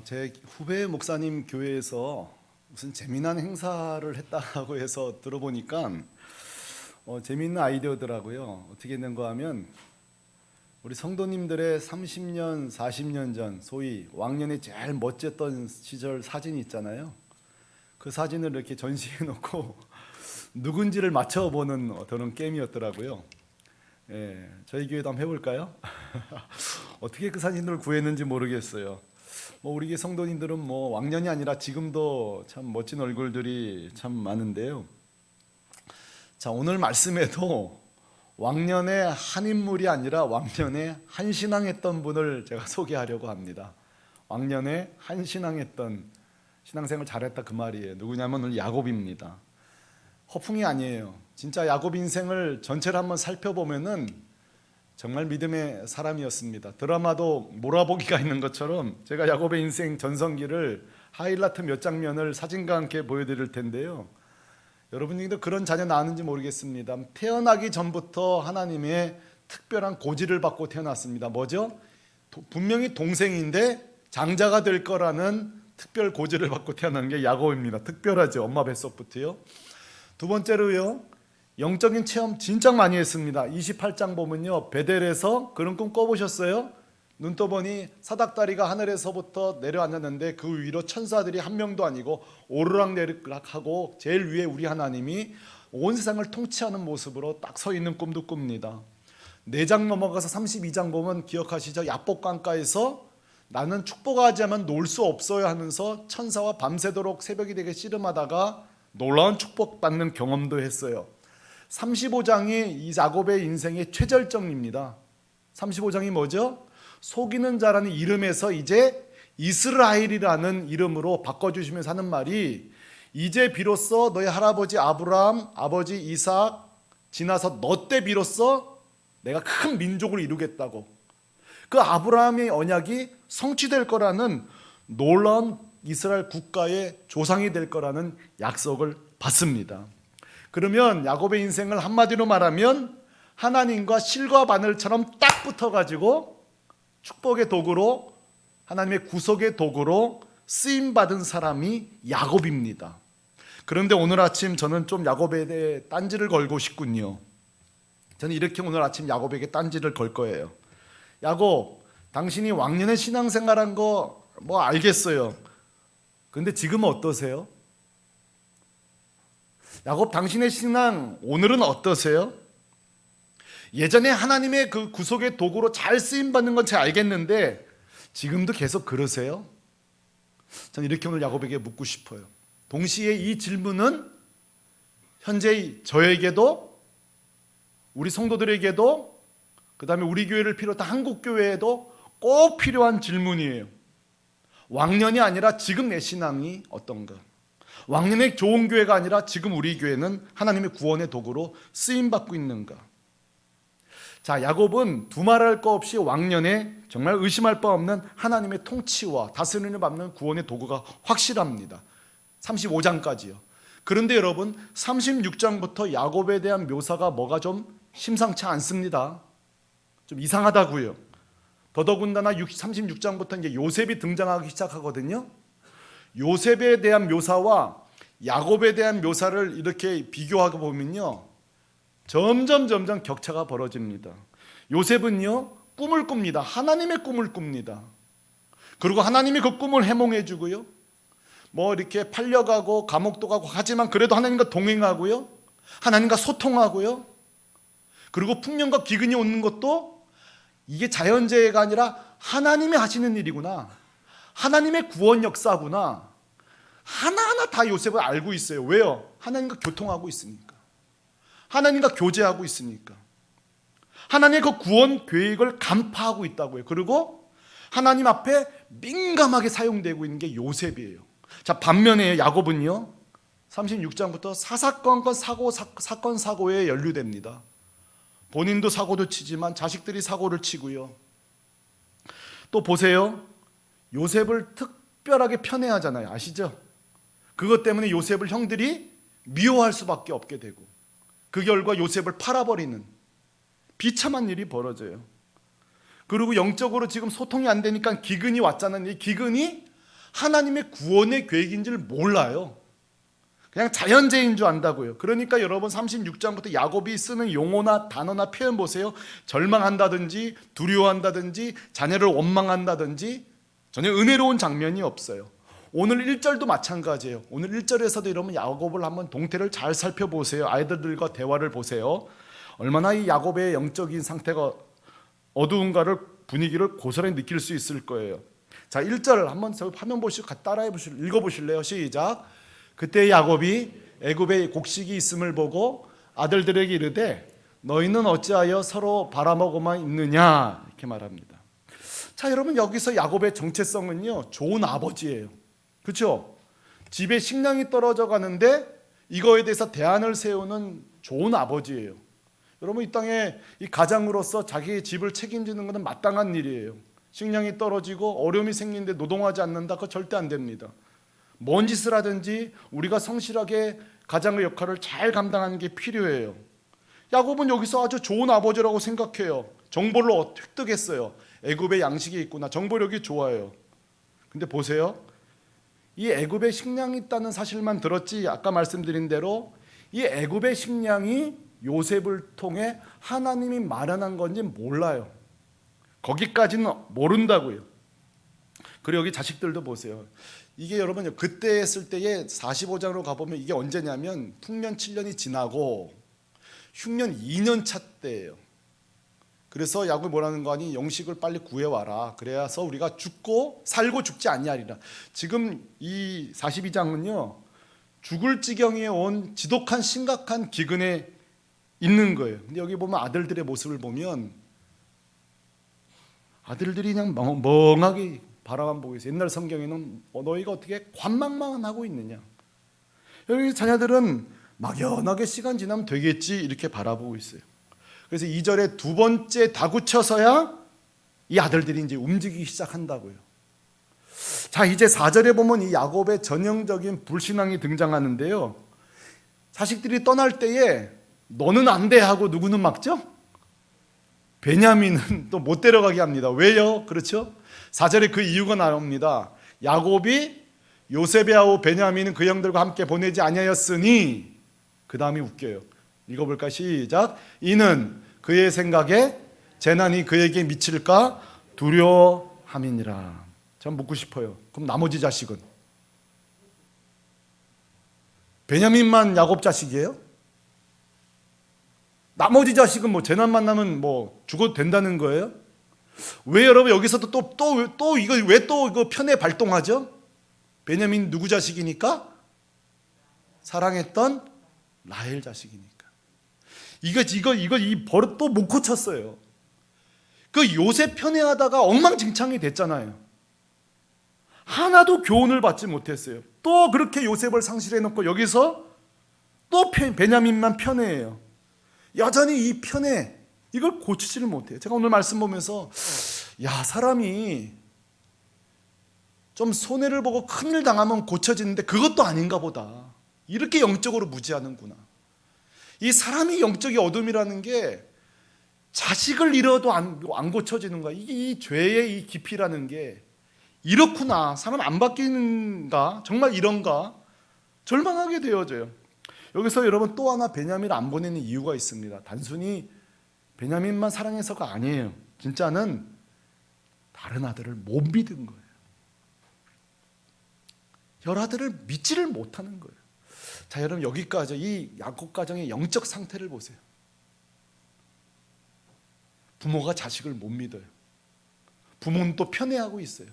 제 후배 목사님 교회에서 무슨 재미난 행사를 했다고 해서 들어보니까 재미있는 아이디어더라고요. 어떻게 했는가 하면 우리 성도님들의 30년, 40년 전 소위 왕년에 제일 멋졌던 시절 사진이 있잖아요. 그 사진을 이렇게 전시해 놓고 누군지를 맞춰보는 그런 게임이었더라고요. 예, 저희 교회도 한번 해볼까요? 어떻게 그 사진을 구했는지 모르겠어요. 우리 교회 성도님들은 왕년이 아니라 지금도 참 멋진 얼굴들이 참 많은데요. 자, 오늘 말씀에도 왕년에 한 인물이 아니라 왕년에 한 신앙했던 분을 제가 소개하려고 합니다. 왕년에 한 신앙했던, 신앙생활 잘했다 그 말이에요. 누구냐면 오늘 야곱입니다. 허풍이 아니에요. 진짜 야곱 인생을 전체를 한번 살펴보면은 정말 믿음의 사람이었습니다. 드라마도 몰아보기가 있는 것처럼 제가 야곱의 인생 전성기를 하이라이트 몇 장면을 사진과 함께 보여드릴 텐데요. 여러분 중에도 그런 자녀 나왔는지 모르겠습니다. 태어나기 전부터 하나님의 특별한 고지를 받고 태어났습니다. 뭐죠? 분명히 동생인데 장자가 될 거라는 특별 고지를 받고 태어난 게 야곱입니다. 특별하죠. 엄마 뱃속부터요. 두 번째로요, 영적인 체험 진짜 많이 했습니다. 28장 보면요, 베델에서 그런 꿈 꿔보셨어요? 눈 떠보니 사닥다리가 하늘에서부터 내려앉았는데 그 위로 천사들이 한 명도 아니고 오르락내리락하고 제일 위에 우리 하나님이 온 세상을 통치하는 모습으로 딱 서 있는 꿈도 꿉니다. 4장 넘어가서 32장 보면 기억하시죠? 야복강가에서 나는 축복하지 않으면 놀 수 없어요 하면서 천사와 밤새도록 새벽이 되게 씨름하다가 놀라운 축복받는 경험도 했어요. 35장이 이 야곱의 인생의 최절정입니다. 35장이 뭐죠? 속이는 자라는 이름에서 이제 이스라엘이라는 이름으로 바꿔주시면서 하는 말이, 이제 비로소 너희 할아버지 아브라함, 아버지 이삭 지나서 너 때 비로소 내가 큰 민족을 이루겠다고, 그 아브라함의 언약이 성취될 거라는 놀라운 이스라엘 국가의 조상이 될 거라는 약속을 받습니다. 그러면 야곱의 인생을 한마디로 말하면 하나님과 실과 바늘처럼 딱 붙어가지고 축복의 도구로, 하나님의 구속의 도구로 쓰임받은 사람이 야곱입니다. 그런데 오늘 아침 저는 좀 야곱에 대해 딴지를 걸고 싶군요. 저는 이렇게 오늘 아침 야곱에게 딴지를 걸 거예요. 야곱, 당신이 왕년에 신앙생활한 거 알겠어요. 근데 지금은 어떠세요? 야곱, 당신의 신앙 오늘은 어떠세요? 예전에 하나님의 그 구속의 도구로 잘 쓰임받는 건 잘 알겠는데 지금도 계속 그러세요? 저는 이렇게 오늘 야곱에게 묻고 싶어요. 동시에 이 질문은 현재 저에게도, 우리 성도들에게도, 그 다음에 우리 교회를 비롯한 한국교회에도 꼭 필요한 질문이에요. 왕년이 아니라 지금 내 신앙이 어떤가? 왕년의 좋은 교회가 아니라 지금 우리 교회는 하나님의 구원의 도구로 쓰임받고 있는가? 자, 야곱은 두말할 거 없이 왕년에 정말 의심할 바 없는 하나님의 통치와 다스림을 받는 구원의 도구가 확실합니다. 35장까지요. 그런데 여러분, 36장부터 야곱에 대한 묘사가 뭐가 좀 심상치 않습니다. 좀 이상하다고요. 더더군다나 36장부터 이제 요셉이 등장하기 시작하거든요. 요셉에 대한 묘사와 야곱에 대한 묘사를 이렇게 비교하고 보면요, 점점 격차가 벌어집니다. 요셉은요, 꿈을 꿉니다. 하나님의 꿈을 꿉니다. 그리고 하나님이 그 꿈을 해몽해 주고요, 이렇게 팔려가고 감옥도 가고 하지만 그래도 하나님과 동행하고요, 하나님과 소통하고요, 그리고 풍년과 기근이 오는 것도 이게 자연재해가 아니라 하나님이 하시는 일이구나, 하나님의 구원 역사구나, 하나하나 다 요셉은 알고 있어요. 왜요? 하나님과 교통하고 있으니까, 하나님과 교제하고 있으니까, 하나님의 그 구원 계획을 간파하고 있다고요. 그리고 하나님 앞에 민감하게 사용되고 있는 게 요셉이에요. 자, 반면에 야곱은요, 36장부터 사사건건 사건 사고에 연루됩니다. 본인도 사고도 치지만 자식들이 사고를 치고요. 또 보세요, 요셉을 특별하게 편애하잖아요. 아시죠? 그것 때문에 요셉을 형들이 미워할 수밖에 없게 되고, 그 결과 요셉을 팔아버리는 비참한 일이 벌어져요. 그리고 영적으로 지금 소통이 안 되니까 기근이 왔잖아요. 이 기근이 하나님의 구원의 계획인 줄 몰라요. 그냥 자연재해인 줄 안다고요. 그러니까 여러분 36장부터 야곱이 쓰는 용어나 단어나 표현 보세요. 절망한다든지 두려워한다든지 자녀를 원망한다든지 전혀 은혜로운 장면이 없어요. 오늘 1절도 마찬가지예요. 오늘 1절에서도 여러분 야곱을 한번 동태를 잘 살펴보세요. 아이들과 대화를 보세요. 얼마나 이 야곱의 영적인 상태가 어두운가를 분위기를 고스란히 느낄 수 있을 거예요. 자, 1절 한번 화면 보시고 따라해 보실래요? 읽어 보실래요? 시작. 그때 야곱이 애굽에 곡식이 있음을 보고 아들들에게 이르되 너희는 어찌하여 서로 바라보고만 있느냐 이렇게 말합니다. 자, 여러분 여기서 야곱의 정체성은요 좋은 아버지예요. 그렇죠? 집에 식량이 떨어져 가는데 이거에 대해서 대안을 세우는 좋은 아버지예요. 여러분 이 땅에 이 가장으로서 자기의 집을 책임지는 것은 마땅한 일이에요. 식량이 떨어지고 어려움이 생기는데 노동하지 않는다? 그거 절대 안 됩니다. 뭔 짓을 하든지 우리가 성실하게 가장의 역할을 잘 감당하는 게 필요해요. 야곱은 여기서 아주 좋은 아버지라고 생각해요. 정보를 획득했어요. 애굽에 양식이 있구나. 정보력이 좋아요. 근데 보세요. 이 애굽에 식량이 있다는 사실만 들었지 아까 말씀드린 대로 이 애굽의 식량이 요셉을 통해 하나님이 마련한 건지 몰라요. 거기까지는 모른다고요. 그리고 여기 자식들도 보세요. 이게 여러분 그때 했을 때에 45장으로 가보면 이게 언제냐면 풍년 7년이 지나고 흉년 2년 차 때예요. 그래서 야곱이 뭐라는 거 아니? 영식을 빨리 구해와라. 그래서 우리가 살고 죽지 아니하리라. 지금 이 42장은요 죽을 지경에 온 지독한 심각한 기근에 있는 거예요. 근데 여기 보면 아들들의 모습을 보면 아들들이 그냥 멍하게 바라만 보고 있어요. 옛날 성경에는 너희가 어떻게 관망만 하고 있느냐. 여기 자녀들은 막연하게 시간 지나면 되겠지 이렇게 바라보고 있어요. 그래서 2절에 두 번째 다구쳐서야 이 아들들이 이제 움직이기 시작한다고요. 자, 이제 4절에 보면 이 야곱의 전형적인 불신앙이 등장하는데요. 자식들이 떠날 때에 너는 안 돼 하고 누구는 막죠? 베냐민은 또 못 데려가게 합니다. 왜요? 그렇죠? 4절에 그 이유가 나옵니다. 야곱이 요셉이하고 베냐민은 그 형들과 함께 보내지 아니하였으니 그 다음이 웃겨요. 읽어볼까? 시작. 이는 그의 생각에 재난이 그에게 미칠까 두려워함이니라. 전 묻고 싶어요. 그럼 나머지 자식은? 베냐민만 야곱 자식이에요? 나머지 자식은 뭐 재난 만나면 뭐 죽어도 된다는 거예요? 왜 여러분 여기서도 또 이거 왜 또 이거 편에 발동하죠? 베냐민 누구 자식이니까? 사랑했던 라헬 자식이니까. 이 버릇 또 못 고쳤어요. 그 요셉 편애하다가 엉망진창이 됐잖아요. 하나도 교훈을 받지 못했어요. 또 그렇게 요셉을 상실해놓고 여기서 또 베냐민만 편애해요. 여전히 이 편애 이걸 고치지를 못해요. 제가 오늘 말씀 보면서 사람이 좀 손해를 보고 큰일 당하면 고쳐지는데 그것도 아닌가 보다. 이렇게 영적으로 무지하는구나. 이 사람이 영적인 어둠이라는 게 자식을 잃어도 안 고쳐지는 거야. 이게 이 죄의 이 깊이라는 게 이렇구나. 사람 안 바뀌는가? 정말 이런가? 절망하게 되어져요. 여기서 여러분 또 하나 베냐민을 안 보내는 이유가 있습니다. 단순히 베냐민만 사랑해서가 아니에요. 진짜는 다른 아들을 못 믿은 거예요. 열아들을 믿지를 못하는 거예요. 자, 여러분 여기까지 이 야곱 가정의 영적 상태를 보세요. 부모가 자식을 못 믿어요. 부모는 또 편애하고 있어요.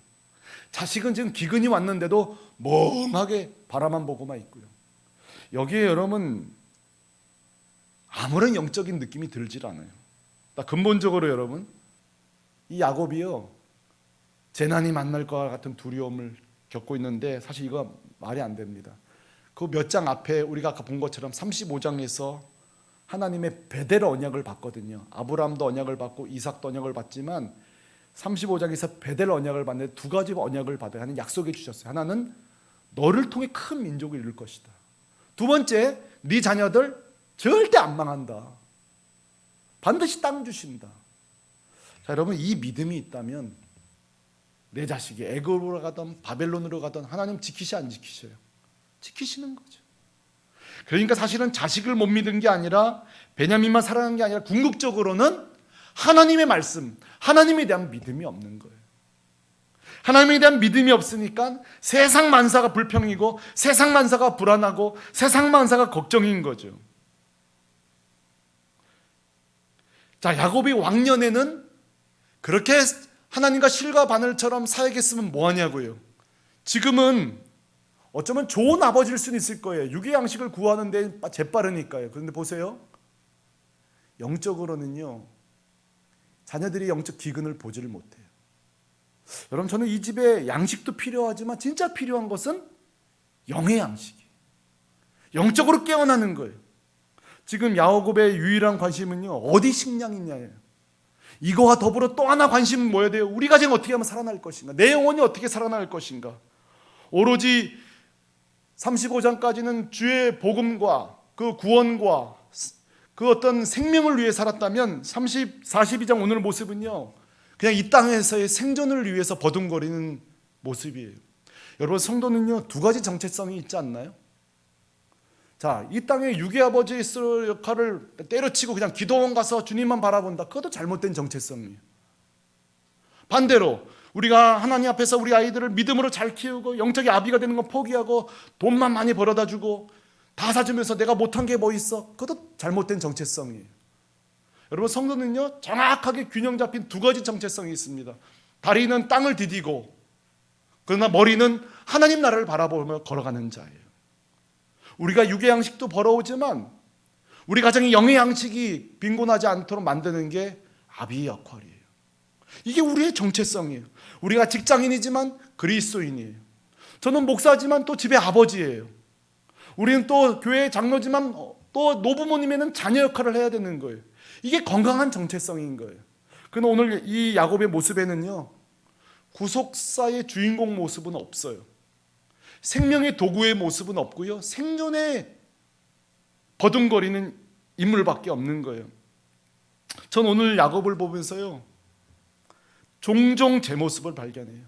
자식은 지금 기근이 왔는데도 멍하게 바라만 보고만 있고요. 여기에 여러분 아무런 영적인 느낌이 들질 않아요. 근본적으로 여러분 이 야곱이요 재난이 만날 것 같은 두려움을 겪고 있는데 사실 이거 말이 안 됩니다. 그 몇 장 앞에 우리가 아까 본 것처럼 35장에서 하나님의 베델 언약을 받거든요. 아브라함도 언약을 받고 이삭도 언약을 받지만 35장에서 베델 언약을 받는데 두 가지 언약을 받아야 하는 약속해 주셨어요. 하나는 너를 통해 큰 민족을 이룰 것이다. 두 번째, 네 자녀들 절대 안 망한다. 반드시 땅 주신다. 자, 여러분 이 믿음이 있다면 내 자식이 애굽으로 가든 바벨론으로 가든 하나님 지키시 안 지키셔요? 지키시는 거죠. 그러니까 사실은 자식을 못 믿은 게 아니라 베냐민만 사랑한 게 아니라 궁극적으로는 하나님의 말씀, 하나님에 대한 믿음이 없는 거예요. 하나님에 대한 믿음이 없으니까 세상 만사가 불평이고 세상 만사가 불안하고 세상 만사가 걱정인 거죠. 자, 야곱이 왕년에는 그렇게 하나님과 실과 바늘처럼 사역했으면 뭐하냐고요. 지금은 어쩌면 좋은 아버지일 수는 있을 거예요. 육의 양식을 구하는데 재빠르니까요. 그런데 보세요, 영적으로는요 자녀들이 영적 기근을 보지를 못해요. 여러분, 저는 이 집에 양식도 필요하지만 진짜 필요한 것은 영의 양식이에요. 영적으로 깨어나는 거예요. 지금 야곱의 유일한 관심은요 어디 식량이 있냐예요. 이거와 더불어 또 하나 관심은 뭐야 돼요? 우리 가정 어떻게 하면 살아날 것인가? 내 영혼이 어떻게 살아날 것인가? 오로지 35장까지는 주의 복음과 그 구원과 그 어떤 생명을 위해 살았다면 42장 오늘 모습은요 그냥 이 땅에서의 생존을 위해서 버둥거리는 모습이에요. 여러분, 성도는요 두 가지 정체성이 있지 않나요? 자, 이 땅에 육의 아버지의 역할을 때려치고 그냥 기도원 가서 주님만 바라본다. 그것도 잘못된 정체성이에요. 반대로 우리가 하나님 앞에서 우리 아이들을 믿음으로 잘 키우고 영적인 아비가 되는 건 포기하고 돈만 많이 벌어다 주고 다 사주면서 내가 못한 게 뭐 있어? 그것도 잘못된 정체성이에요. 여러분, 성도는요 정확하게 균형 잡힌 두 가지 정체성이 있습니다. 다리는 땅을 디디고 그러나 머리는 하나님 나라를 바라보며 걸어가는 자예요. 우리가 육의 양식도 벌어오지만 우리 가정의 영의 양식이 빈곤하지 않도록 만드는 게 아비의 역할이에요. 이게 우리의 정체성이에요. 우리가 직장인이지만 그리스도인이에요. 저는 목사지만 또 집의 아버지예요. 우리는 또 교회의 장로지만 또 노부모님에는 자녀 역할을 해야 되는 거예요. 이게 건강한 정체성인 거예요. 그런데 오늘 이 야곱의 모습에는요 구속사의 주인공 모습은 없어요. 생명의 도구의 모습은 없고요, 생존에 버둥거리는 인물밖에 없는 거예요. 전 오늘 야곱을 보면서요 종종 제 모습을 발견해요.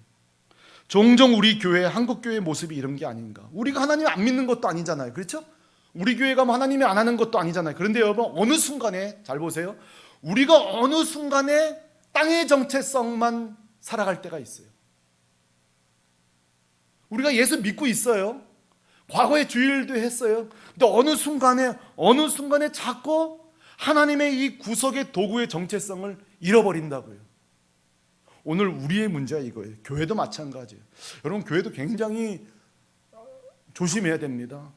종종 우리 교회, 한국교회의 모습이 이런 게 아닌가. 우리가 하나님 안 믿는 것도 아니잖아요, 그렇죠? 우리 교회가 뭐 하나님이 안 하는 것도 아니잖아요. 그런데 여러분, 어느 순간에 잘 보세요, 우리가 어느 순간에 땅의 정체성만 살아갈 때가 있어요. 우리가 예수 믿고 있어요. 과거에 주일도 했어요. 근데 어느 순간에 자꾸 하나님의 이 구속의 도구의 정체성을 잃어버린다고요. 오늘 우리의 문제가 이거예요. 교회도 마찬가지예요. 여러분, 교회도 굉장히 조심해야 됩니다.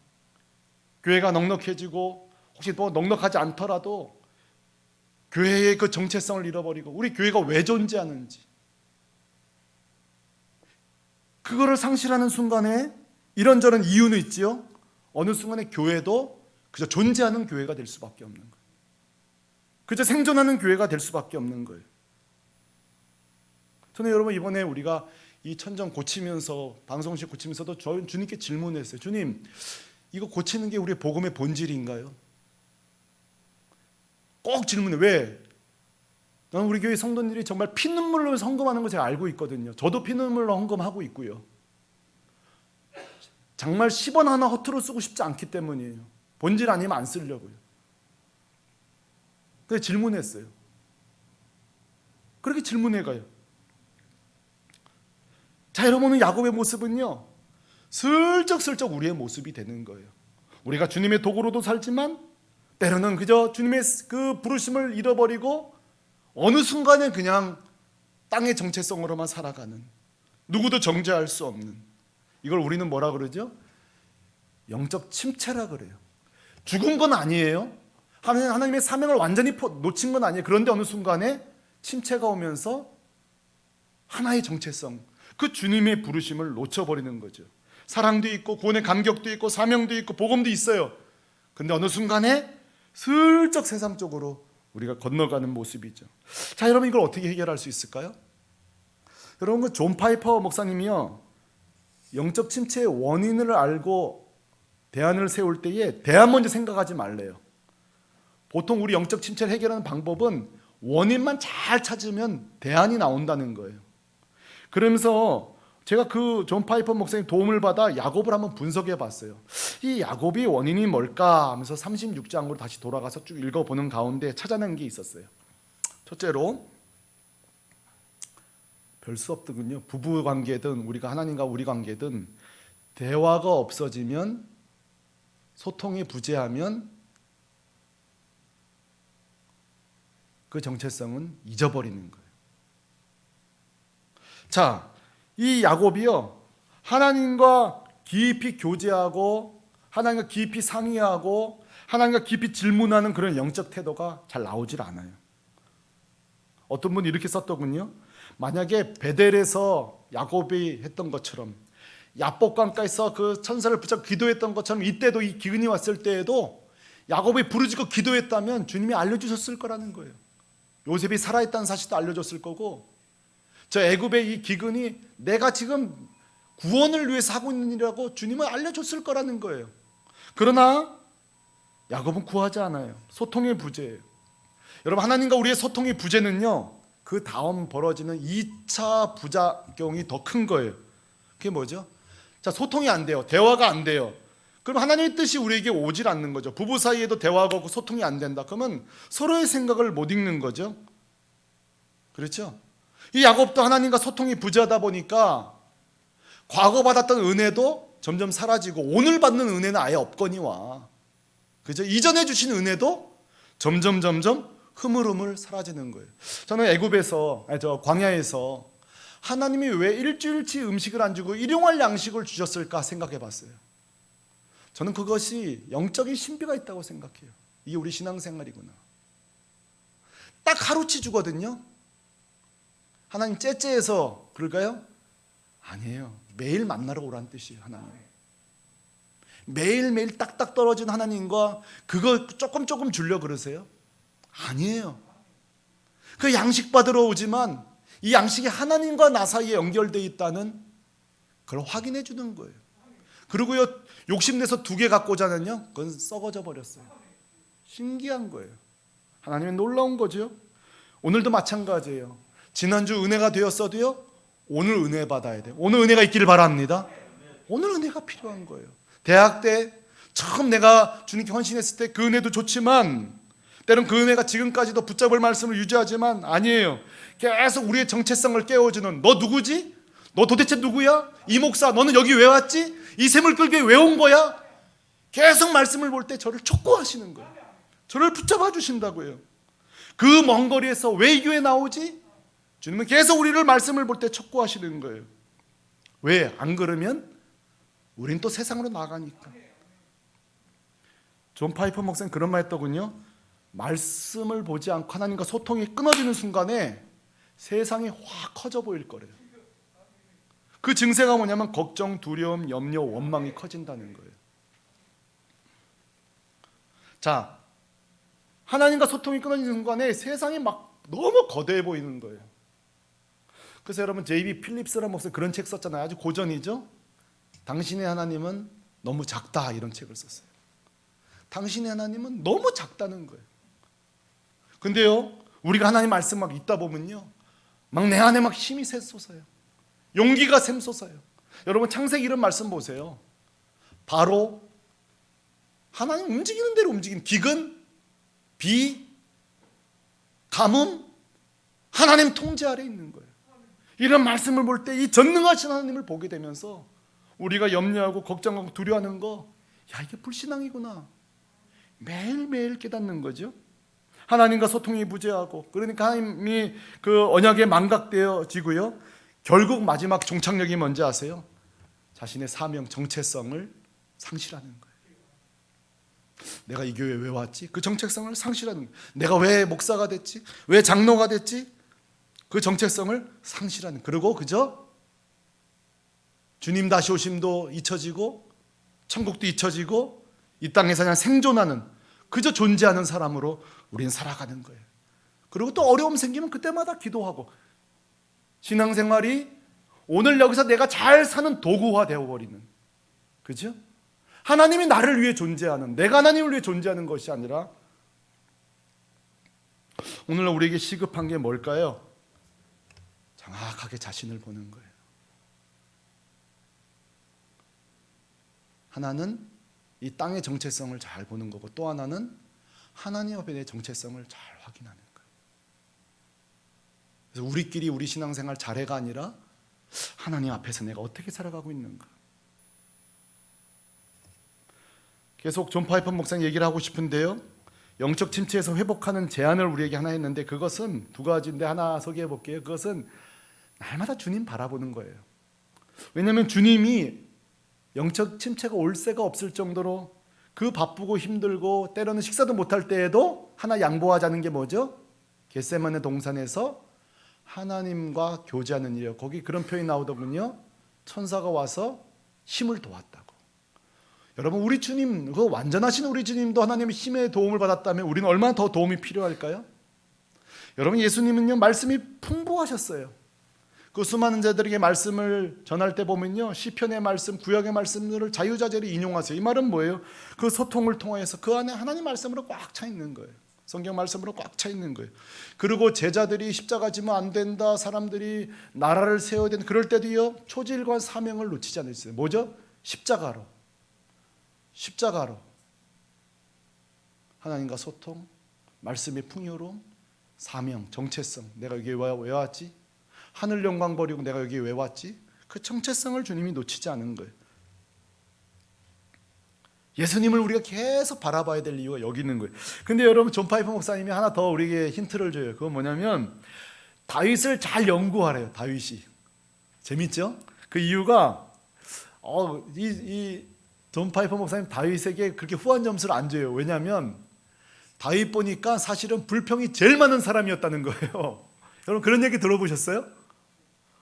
교회가 넉넉해지고 혹시 뭐 넉넉하지 않더라도 교회의 그 정체성을 잃어버리고 우리 교회가 왜 존재하는지 그거를 상실하는 순간에 이런저런 이유는 있지요. 어느 순간에 교회도 그저 존재하는 교회가 될 수밖에 없는 거예요. 그저 생존하는 교회가 될 수밖에 없는 거예요. 저는 여러분, 이번에 우리가 이 천정 고치면서 방송실 고치면서도 주님께 질문했어요. 주님, 이거 고치는 게 우리의 복음의 본질인가요? 꼭 질문해. 왜? 저는 우리 교회 성도들이 정말 피눈물로 헌금하는 거 제가 알고 있거든요. 저도 피눈물로 헌금하고 있고요. 정말 10원 하나 허투루 쓰고 싶지 않기 때문이에요. 본질 아니면 안 쓰려고요. 그래서 질문했어요. 그렇게 질문해가요. 자, 여러분은 야곱의 모습은요 슬쩍슬쩍 우리의 모습이 되는 거예요. 우리가 주님의 도구로도 살지만 때로는 그저 주님의 그 부르심을 잃어버리고 어느 순간에 그냥 땅의 정체성으로만 살아가는, 누구도 정죄할 수 없는, 이걸 우리는 뭐라 그러죠? 영적 침체라 그래요. 죽은 건 아니에요. 하나님의 사명을 완전히 놓친 건 아니에요. 그런데 어느 순간에 침체가 오면서 하나의 정체성, 그 주님의 부르심을 놓쳐버리는 거죠. 사랑도 있고 구원의 감격도 있고 사명도 있고 복음도 있어요. 근데 어느 순간에 슬쩍 세상 쪽으로 우리가 건너가는 모습이죠. 자, 여러분, 이걸 어떻게 해결할 수 있을까요? 여러분, 그 존 파이퍼 목사님이요 영적 침체의 원인을 알고 대안을 세울 때에 대안 먼저 생각하지 말래요. 보통 우리 영적 침체를 해결하는 방법은 원인만 잘 찾으면 대안이 나온다는 거예요. 그러면서 제가 그 존 파이퍼 목사님 도움을 받아 야곱을 한번 분석해 봤어요. 이 야곱이 원인이 뭘까 하면서 36장으로 다시 돌아가서 쭉 읽어보는 가운데 찾아낸 게 있었어요. 첫째로, 별 수 없더군요. 부부 관계든 우리가 하나님과 우리 관계든 대화가 없어지면, 소통이 부재하면 그 정체성은 잊어버리는 거예요. 자, 이 야곱이요, 하나님과 깊이 교제하고 하나님과 깊이 상의하고 하나님과 깊이 질문하는 그런 영적 태도가 잘 나오질 않아요. 어떤 분이 이렇게 썼더군요. 만약에 베델에서 야곱이 했던 것처럼, 야복강가에서 그 천사를 붙잡고 기도했던 것처럼 이때도 이 기근이 왔을 때에도 야곱이 부르짖고 기도했다면 주님이 알려주셨을 거라는 거예요. 요셉이 살아있다는 사실도 알려줬을 거고, 저 애굽의 이 기근이 내가 지금 구원을 위해서 하고 있는 일이라고 주님은 알려줬을 거라는 거예요. 그러나 야곱은 구하지 않아요. 소통의 부재예요. 여러분, 하나님과 우리의 소통의 부재는요, 그 다음 벌어지는 2차 부작용이 더 큰 거예요. 그게 뭐죠? 자, 소통이 안 돼요. 대화가 안 돼요. 그럼 하나님의 뜻이 우리에게 오질 않는 거죠. 부부 사이에도 대화가 없고 소통이 안 된다. 그러면 서로의 생각을 못 읽는 거죠. 그렇죠? 이 야곱도 하나님과 소통이 부재하다 보니까 과거 받았던 은혜도 점점 사라지고 오늘 받는 은혜는 아예 없거니와, 그죠? 이전에 주신 은혜도 점점 흐물흐물 사라지는 거예요. 저는 애굽에서, 광야에서 하나님이 왜 일주일치 음식을 안 주고 일용할 양식을 주셨을까 생각해 봤어요. 저는 그것이 영적인 신비가 있다고 생각해요. 이게 우리 신앙생활이구나. 딱 하루치 주거든요. 하나님 째째해서 그럴까요? 아니에요. 매일 만나러 오라는 뜻이에요. 하나님 매일매일 딱딱 떨어진 하나님과 그거 조금 주려고 그러세요? 아니에요. 그 양식 받으러 오지만 이 양식이 하나님과 나 사이에 연결되어 있다는 그걸 확인해 주는 거예요. 그리고요, 욕심내서 2개 갖고 오자면요, 그건 썩어져 버렸어요. 신기한 거예요. 하나님은 놀라운 거죠. 오늘도 마찬가지예요. 지난주 은혜가 되었어도요, 오늘 은혜 받아야 돼요. 오늘 은혜가 있기를 바랍니다. 오늘 은혜가 필요한 거예요. 대학 때 처음 내가 주님께 헌신했을 때 그 은혜도 좋지만, 때론 그 은혜가 지금까지도 붙잡을 말씀을 유지하지만 아니에요. 계속 우리의 정체성을 깨워주는, 너 누구지? 너 도대체 누구야? 이 목사, 너는 여기 왜 왔지? 이 샘을 끌게 왜 온 거야? 계속 말씀을 볼 때 저를 촉구하시는 거예요. 저를 붙잡아 주신다고요. 그 먼 거리에서 왜 이 교회 나오지? 주님은 계속 우리를 말씀을 볼 때 촉구하시는 거예요. 왜? 안 그러면 우린 또 세상으로 나가니까. 존 파이퍼 목사님 그런 말 했더군요. 말씀을 보지 않고 하나님과 소통이 끊어지는 순간에 세상이 확 커져 보일 거래요. 그 증세가 뭐냐면 걱정, 두려움, 염려, 원망이 커진다는 거예요. 자, 하나님과 소통이 끊어지는 순간에 세상이 막 너무 거대해 보이는 거예요. 그래서 여러분, J.B. 필립스라는 목사님 그런 책 썼잖아요. 아주 고전이죠. 당신의 하나님은 너무 작다, 이런 책을 썼어요. 당신의 하나님은 너무 작다는 거예요. 근데요, 우리가 하나님 말씀 막 읽다 보면요, 막 내 안에 막 힘이 샘솟아요. 용기가 샘솟아요. 여러분, 창세기 이런 말씀 보세요. 바로 하나님 움직이는 대로 움직이는, 기근, 비, 가뭄, 하나님 통제 아래 있는 거예요. 이런 말씀을 볼 때 이 전능하신 하나님을 보게 되면서 우리가 염려하고 걱정하고 두려워하는 거, 야, 이게 불신앙이구나, 매일매일 깨닫는 거죠. 하나님과 소통이 부재하고, 그러니까 하나님이 그 언약에 망각되어지고요, 결국 마지막 종착역이 뭔지 아세요? 자신의 사명, 정체성을 상실하는 거예요. 내가 이 교회에 왜 왔지? 그 정체성을 상실하는 거예요. 내가 왜 목사가 됐지? 왜 장로가 됐지? 그 정체성을 상실하는, 그리고 그저 주님 다시 오심도 잊혀지고 천국도 잊혀지고 이 땅에서 그냥 생존하는, 그저 존재하는 사람으로 우린 살아가는 거예요. 그리고 또 어려움 생기면 그때마다 기도하고, 신앙생활이 오늘 여기서 내가 잘 사는 도구화 되어버리는, 그죠? 하나님이 나를 위해 존재하는, 내가 하나님을 위해 존재하는 것이 아니라. 오늘날 우리에게 시급한 게 뭘까요? 정확하게 정확하게 자신을 보는 거예요. 하나는 이 땅의 정체성을 잘 보는 거고, 또 하나는 하나님 앞에 내 정체성을 잘 확인하는 거예요. 그래서 우리끼리 우리 신앙생활 잘해가 아니라 하나님 앞에서 내가 어떻게 살아가고 있는가. 계속 존 파이퍼 목사님 얘기를 하고 싶은데요, 영적 침체에서 회복하는 제안을 우리에게 하나 했는데, 그것은 두 가지인데 하나 소개해 볼게요. 그것은 날마다 주님 바라보는 거예요. 왜냐하면 주님이 영적 침체가 올 새가 없을 정도로 그 바쁘고 힘들고 때로는 식사도 못할 때에도 하나 양보하자는 게 뭐죠? 겟세마네 동산에서 하나님과 교제하는 일이에요. 거기 그런 표현이 나오더군요. 천사가 와서 힘을 도왔다고. 여러분, 우리 주님, 그 완전하신 우리 주님도 하나님의 힘의 도움을 받았다면 우리는 얼마나 더 도움이 필요할까요? 여러분, 예수님은요 말씀이 풍부하셨어요. 그 수많은 자들에게 말씀을 전할 때 보면요, 시편의 말씀, 구약의 말씀들을 자유자재로 인용하세요. 이 말은 뭐예요? 그 소통을 통해서 그 안에 하나님 말씀으로 꽉 차 있는 거예요. 성경 말씀으로 꽉 차 있는 거예요. 그리고 제자들이 십자가 지면 안 된다, 사람들이 나라를 세워야 된다, 그럴 때도요 초질과 사명을 놓치지 않으셨어요. 뭐죠? 십자가로 하나님과 소통, 말씀의 풍요로움, 사명, 정체성. 내가 여기에 왜 왔지? 하늘 영광 버리고 내가 여기에 왜 왔지? 그 정체성을 주님이 놓치지 않은 거예요. 예수님을 우리가 계속 바라봐야 될 이유가 여기 있는 거예요. 근데 여러분, 존 파이퍼 목사님이 하나 더 우리에게 힌트를 줘요. 그건 뭐냐면 다윗을 잘 연구하래요. 다윗이 재밌죠? 그 이유가 존 파이퍼 목사님 다윗에게 그렇게 후한 점수를 안 줘요. 왜냐하면 다윗 보니까 사실은 불평이 제일 많은 사람이었다는 거예요. 여러분, 그런 얘기 들어보셨어요?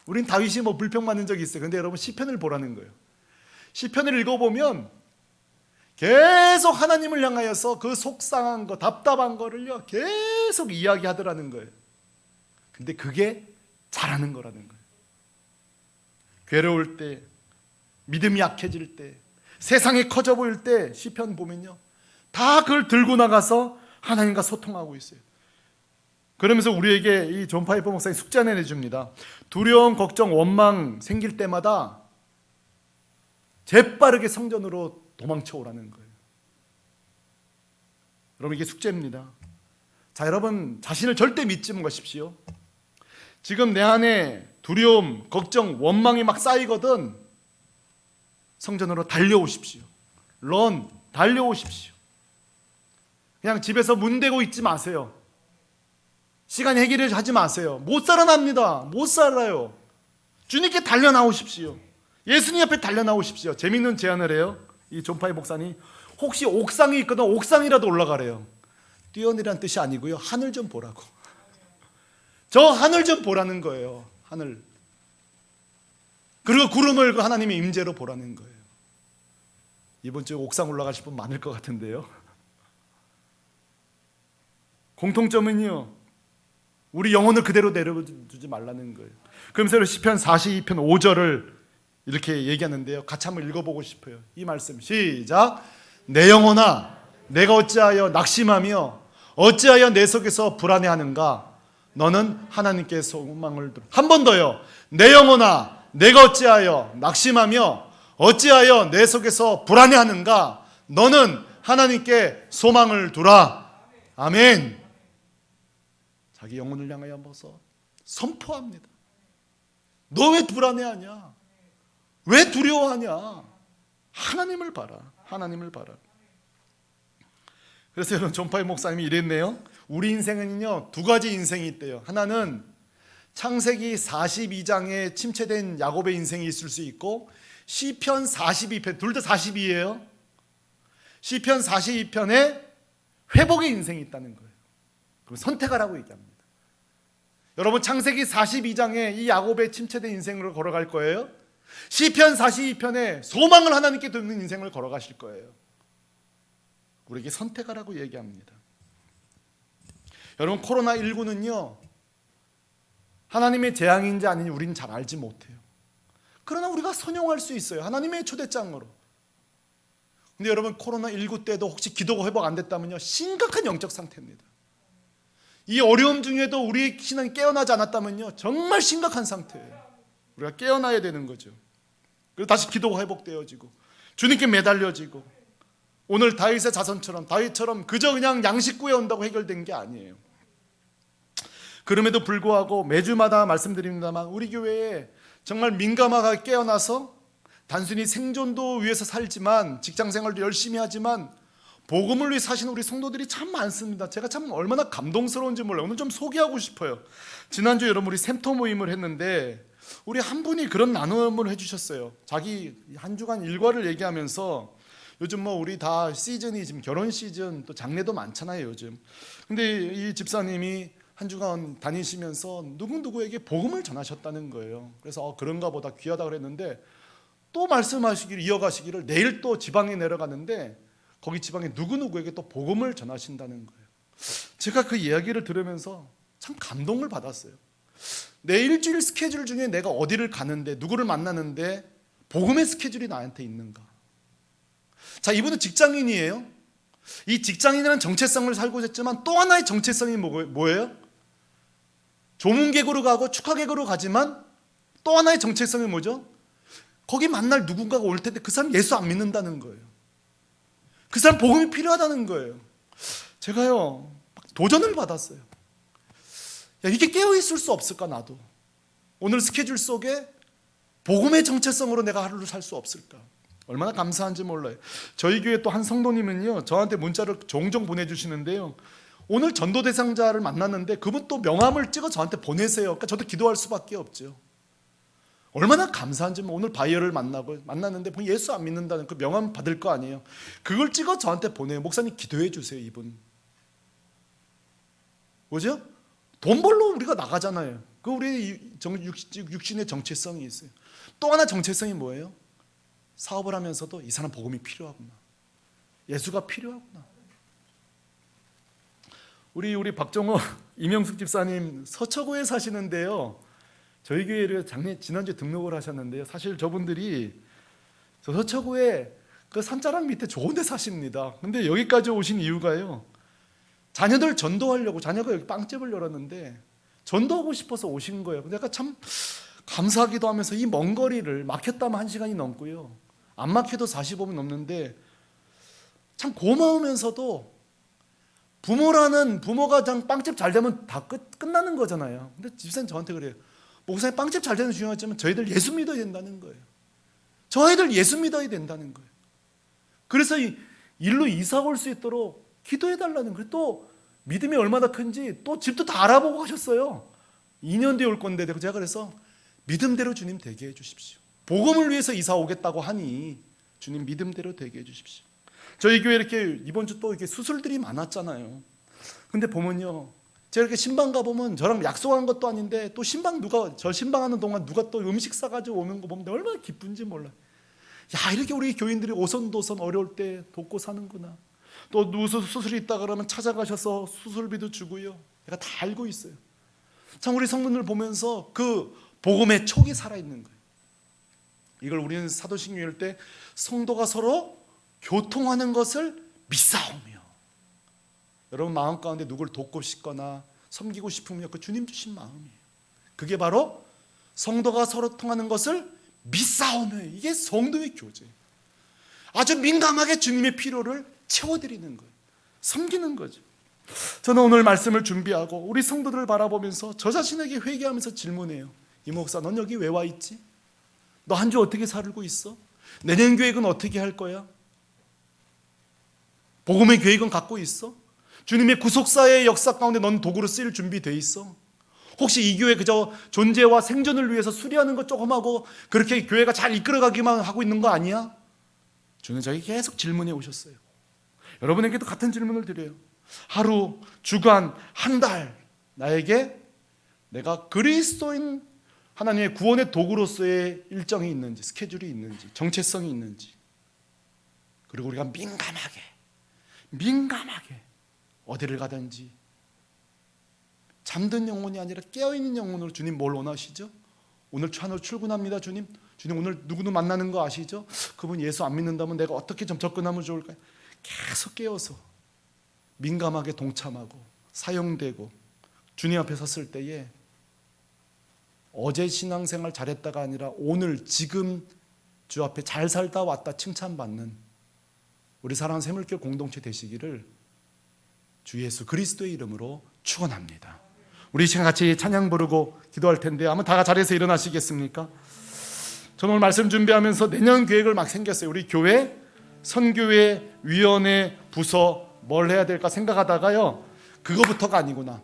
우린 다윗이 뭐 불평 받는 적이 있어요. 근데 여러분, 시편을 보라는 거예요. 시편을 읽어보면 계속 하나님을 향하여서 그 속상한 거, 답답한 거를요 계속 이야기하더라는 거예요. 근데 그게 잘하는 거라는 거예요. 괴로울 때, 믿음이 약해질 때, 세상이 커져 보일 때 시편 보면요 다 그걸 들고 나가서 하나님과 소통하고 있어요. 그러면서 우리에게 이 존 파이퍼 목사님 숙제 하나 내줍니다. 두려움, 걱정, 원망 생길 때마다 재빠르게 성전으로 도망쳐 오라는 거예요. 여러분, 이게 숙제입니다. 자, 여러분, 자신을 절대 믿지 마십시오. 지금 내 안에 두려움, 걱정, 원망이 막 쌓이거든 성전으로 달려오십시오. 달려오십시오. 그냥 집에서 문대고 있지 마세요. 시간 해결을 하지 마세요. 못 살아납니다. 못 살아요. 주님께 달려나오십시오. 예수님 앞에 달려나오십시오. 재밌는 제안을 해요. 이 존파이 목사님, 혹시 옥상이 있거든 옥상이라도 올라가래요. 뛰어내리라는 뜻이 아니고요, 하늘 좀 보라고. 저 하늘 좀 보라는 거예요. 하늘. 그리고 구름을 그 하나님의 임재로 보라는 거예요. 이번 주에 옥상 올라가실 분 많을 것 같은데요. 공통점은요, 우리 영혼을 그대로 내려두지 말라는 거예요. 그러면서 시편 42편 5절을 이렇게 얘기하는데요, 같이 한번 읽어보고 싶어요. 이 말씀 시작. 내 영혼아, 내가 어찌하여 낙심하며 어찌하여 내 속에서 불안해하는가? 너는 하나님께 소망을 두라. 한 번 더요. 내 영혼아, 내가 어찌하여 낙심하며 어찌하여 내 속에서 불안해하는가? 너는 하나님께 소망을 두라. 아멘. 자기 영혼을 향하여 한번서 선포합니다. 너 왜 불안해하냐? 왜 두려워하냐? 하나님을 봐라. 하나님을 봐라. 그래서 여러분, 존 파이 목사님이 이랬네요. 우리 인생은요 두 가지 인생이 있대요. 하나는 창세기 42장에 침체된 야곱의 인생이 있을 수 있고, 시편 42편, 둘 다 42예요. 시편 42편에 회복의 인생이 있다는 거예요. 그럼 선택하라고 얘기합니다. 여러분, 창세기 42장에 이 야곱의 침체된 인생으로 걸어갈 거예요. 시편 42편에 소망을 하나님께 두는 인생을 걸어가실 거예요. 우리에게 선택하라고 얘기합니다. 여러분, 코로나19는요 하나님의 재앙인지 아닌지 우리는 잘 알지 못해요. 그러나 우리가 선용할 수 있어요. 하나님의 초대장으로. 근데 여러분, 코로나19 때도 혹시 기도가 회복 안 됐다면요 심각한 영적 상태입니다. 이 어려움 중에도 우리의 신앙이 깨어나지 않았다면요, 정말 심각한 상태예요. 우리가 깨어나야 되는 거죠. 그리고 다시 기도가 회복되어지고 주님께 매달려지고, 오늘 다윗의 자손처럼, 다윗처럼 그저 그냥 양식 구해온다고 해결된 게 아니에요. 그럼에도 불구하고 매주마다 말씀드립니다만, 우리 교회에 정말 민감하게 깨어나서 단순히 생존도 위해서 살지만, 직장생활도 열심히 하지만 복음을 위해 사시는 우리 성도들이 참 많습니다. 제가 참 얼마나 감동스러운지 몰라요. 오늘 좀 소개하고 싶어요. 지난주에 여러분 우리 샘터 모임을 했는데 우리 한 분이 그런 나눔을 해주셨어요. 자기 한 주간 일과를 얘기하면서, 요즘 뭐 우리 다 시즌이 지금 결혼 시즌, 또 장례도 많잖아요 요즘. 근데 이 집사님이 한 주간 다니시면서 누구누구에게 복음을 전하셨다는 거예요. 그래서 그런가 보다, 귀하다 그랬는데, 또 말씀하시기를, 이어가시기를 내일 또 지방에 내려가는데 거기 지방에 누구누구에게 또 복음을 전하신다는 거예요. 제가 그 이야기를 들으면서 참 감동을 받았어요. 내 일주일 스케줄 중에 내가 어디를 가는데, 누구를 만나는데 복음의 스케줄이 나한테 있는가? 자, 이분은 직장인이에요. 이 직장인이라는 정체성을 살고 있지만 또 하나의 정체성이 뭐예요? 조문객으로 가고 축하객으로 가지만 또 하나의 정체성이 뭐죠? 거기 만날 누군가가 올 텐데 그 사람 예수 안 믿는다는 거예요. 그 사람 복음이 필요하다는 거예요. 제가요 도전을 받았어요. 야, 이게 깨어있을 수 없을까? 나도 오늘 스케줄 속에 복음의 정체성으로 내가 하루를 살 수 없을까? 얼마나 감사한지 몰라요. 저희 교회 또 한 성도님은요, 저한테 문자를 종종 보내주시는데요, 오늘 전도 대상자를 만났는데 그분 또 명함을 찍어 저한테 보내세요. 그러니까 저도 기도할 수밖에 없죠. 얼마나 감사한지. 오늘 바이어를 만났는데 예수 안 믿는다는 그 명함 받을 거 아니에요. 그걸 찍어 저한테 보내요. 목사님 기도해 주세요. 이분 뭐죠? 돈 벌러 우리가 나가잖아요. 그 우리 육신의 정체성이 있어요. 또 하나 정체성이 뭐예요? 사업을 하면서도 이 사람 복음이 필요하구나, 예수가 필요하구나. 우리 박정호 이명숙 집사님 서초구에 사시는데요, 저희 교회를 지난주에 등록을 하셨는데요, 사실 저분들이 저 서초구에 그 산자락 밑에 좋은 데 사십니다. 근데 여기까지 오신 이유가요, 자녀들 전도하려고, 자녀가 여기 빵집을 열었는데 전도하고 싶어서 오신 거예요. 근데 내가 참 감사하기도 하면서, 이 먼 거리를 막혔다면 1시간이 넘고요, 안 막혀도 45분 넘는데 참 고마우면서도, 부모가 그냥 빵집 잘 되면 다 끝나는 거잖아요. 근데 집사님 저한테 그래요. 목사님 빵집 잘 되는 건 중요하지만 저희들 예수 믿어야 된다는 거예요. 저희들 예수 믿어야 된다는 거예요. 그래서 일로 이사 올 수 있도록 기도해 달라는 거예요. 또 믿음이 얼마나 큰지 또 집도 다 알아보고 하셨어요. 2년 뒤에 올 건데 제가 그래서 믿음대로 주님 되게 해 주십시오. 복음을 위해서 이사 오겠다고 하니 주님 믿음대로 되게 해 주십시오. 저희 교회 이렇게 이번 주 또 이렇게 수술들이 많았잖아요. 근데 보면요, 제가 이렇게 신방 가보면 저랑 약속한 것도 아닌데 또 저 신방하는 동안 누가 또 음식 싸가지고 오는 거 보면 얼마나 기쁜지 몰라요. 야, 이렇게 우리 교인들이 오손도손 어려울 때 돕고 사는구나. 또 누구 수술이 있다 그러면 찾아가셔서 수술비도 주고요. 제가 다 알고 있어요. 참 우리 성도들 보면서 그 복음의 촉이 살아있는 거예요. 이걸 우리는 사도신경 읽을 때 성도가 서로 교통하는 것을 믿사오며, 여러분 마음 가운데 누구를 돕고 싶거나 섬기고 싶으면 그 주님 주신 마음이에요. 그게 바로 성도가 서로 통하는 것을 믿사오며, 이게 성도의 교제예요. 아주 민감하게 주님의 필요를 채워드리는 거예요. 섬기는 거죠. 저는 오늘 말씀을 준비하고 우리 성도들을 바라보면서 저 자신에게 회개하면서 질문해요. 이 목사, 넌 여기 왜 와 있지? 너 한 주 어떻게 살고 있어? 내년 계획은 어떻게 할 거야? 복음의 계획은 갖고 있어? 주님의 구속사의 역사 가운데 넌 도구로 쓰일 준비돼 있어? 혹시 이 교회 그저 존재와 생존을 위해서 수리하는 것 조금 하고 그렇게 교회가 잘 이끌어가기만 하고 있는 거 아니야? 주는 저에게 계속 질문해 오셨어요. 여러분에게도 같은 질문을 드려요. 하루, 주간, 한 달 나에게 내가 그리스도인 하나님의 구원의 도구로서의 일정이 있는지, 스케줄이 있는지, 정체성이 있는지, 그리고 우리가 민감하게 어디를 가든지 잠든 영혼이 아니라 깨어있는 영혼으로 주님 뭘 원하시죠? 오늘 출근합니다 주님. 주님 오늘 누구누구 만나는 거 아시죠? 그분 예수 안 믿는다면 내가 어떻게 좀 접근하면 좋을까요? 계속 깨어서 민감하게 동참하고 사용되고 주님 앞에 섰을 때에 어제 신앙생활 잘했다가 아니라 오늘 지금 주 앞에 잘 살다 왔다 칭찬받는 우리 사랑하는 샘물교회 공동체 되시기를 주 예수 그리스도의 이름으로 축원합니다. 우리 이 시간 같이 찬양 부르고 기도할 텐데 한번 다 자리에서 일어나시겠습니까? 저는 오늘 말씀 준비하면서 내년 계획을 막 생겼어요. 우리 교회 선교회 위원회 부서 뭘 해야 될까 생각하다가요, 그거부터가 아니구나.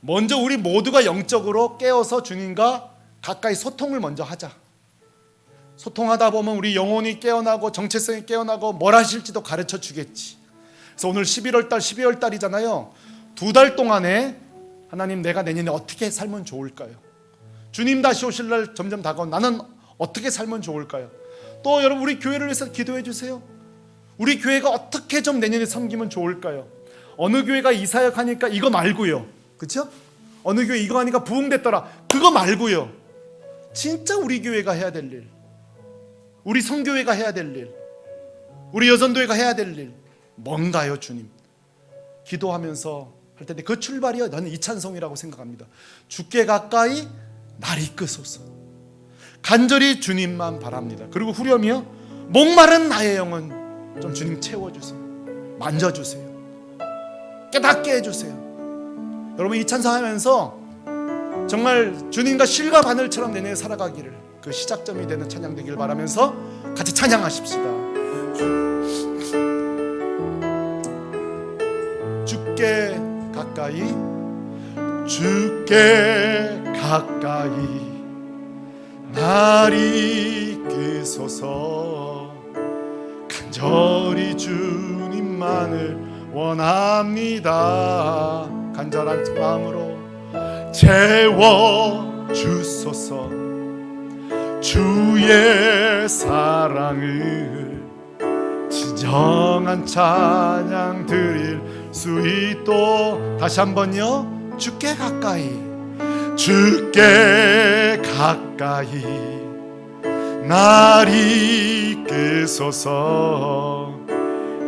먼저 우리 모두가 영적으로 깨어서 주님과 가까이 소통을 먼저 하자. 소통하다 보면 우리 영혼이 깨어나고 정체성이 깨어나고 뭘 하실지도 가르쳐 주겠지. 그래서 오늘 11월 달 12월 달이잖아요. 2달 동안에 하나님, 내가 내년에 어떻게 살면 좋을까요? 주님 다시 오실 날 점점 다가온 나는 어떻게 살면 좋을까요? 또 여러분, 우리 교회를 위해서 기도해 주세요. 우리 교회가 어떻게 좀 내년에 섬기면 좋을까요? 어느 교회가 이사역 하니까 이거 말고요, 그렇죠? 어느 교회 이거 하니까 부흥됐더라, 그거 말고요. 진짜 우리 교회가 해야 될 일, 우리 성교회가 해야 될 일, 우리 여전도회가 해야 될 일 뭔가요? 주님, 기도하면서 할 텐데 그 출발이요, 저는 이 찬송이라고 생각합니다. 주께 가까이 날 이끄소서. 간절히 주님만 바랍니다. 그리고 후렴이요, 목마른 나의 영혼 좀 주님 채워주세요. 만져주세요. 깨닫게 해주세요. 여러분, 이 찬송하면서 정말 주님과 실과 바늘처럼 내내 살아가기를, 그 시작점이 되는 찬양 되길 바라면서 같이 찬양하십시다. 주께 가까이, 주께 가까이 날 이끄소서. 간절히 주님만을 원합니다. 간절한 마음으로 채워주소서. 주의 사랑을 진정한 찬양 드릴 수 있도록. 다시 한번요, 주께 가까이, 주께 가까이 날 이끄소서.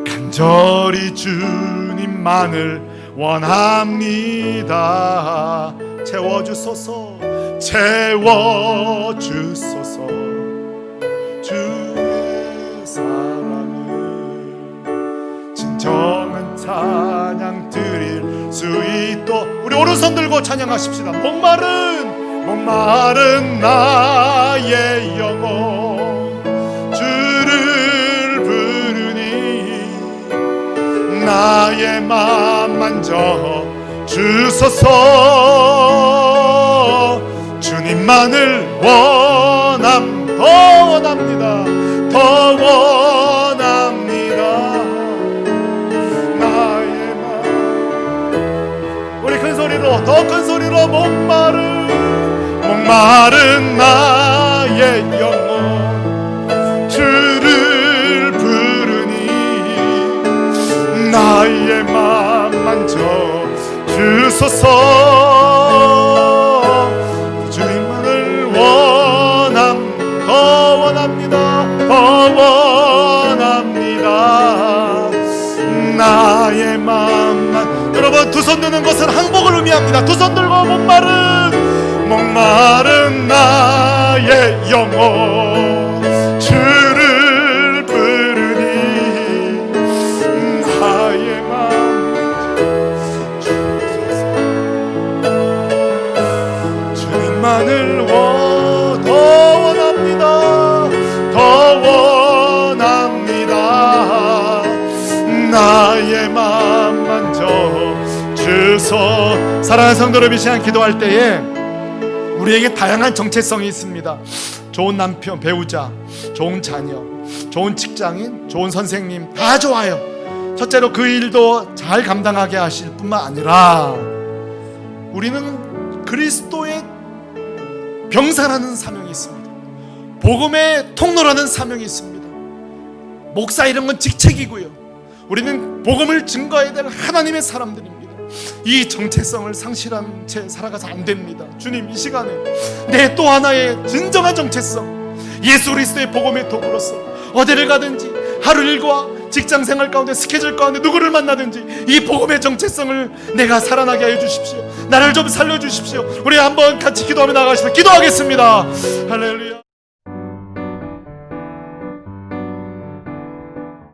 간절히 주님만을 원합니다. 채워주소서. 채워주소서. 주의 사랑을 진정한 찬양 드릴 수 있도록. 우리 오른손 들고 찬양하십시다. 목마른 나의 영혼 주를 부르니 나의 맘 만져 주소서. 주님만을 더 원합니다. 더 원합니다. 나의 맘. 우리 큰 소리로, 더 큰 소리로, 목마른 나의 영혼 주를 부르니 나의 맘 만져 주소서. 주님만을 더 원합니다. 더 원합니다. 나의 맘만. 여러분, 두 손 드는 것은 항복을 의미합니다. 두 손 들고 목마른 나의 영혼 주를 부르니 나의 맘 주소서. 주님만을 더 원합니다. 더 원합니다. 나의 맘 만져 주소. 사랑하는 성도 여러분, 이 시간 기도할 때에 우리에게 다양한 정체성이 있습니다. 좋은 남편, 배우자, 좋은 자녀, 좋은 직장인, 좋은 선생님, 다 좋아요. 첫째로 그 일도 잘 감당하게 하실 뿐만 아니라 우리는 그리스도의 병사라는 사명이 있습니다. 복음의 통로라는 사명이 있습니다. 목사 이런 건 직책이고요. 우리는 복음을 증거해야 될 하나님의 사람들입니다. 이 정체성을 상실한 채 살아가서 안 됩니다. 주님, 이 시간에 내 또 하나의 진정한 정체성, 예수 그리스도의 복음의 도구로서 어디를 가든지 하루 일과 직장 생활 가운데, 스케줄 가운데 누구를 만나든지 이 복음의 정체성을 내가 살아나게 하여 주십시오. 나를 좀 살려주십시오. 우리 한번 같이 기도하며 나가겠습니다. 기도하겠습니다. 할렐루야.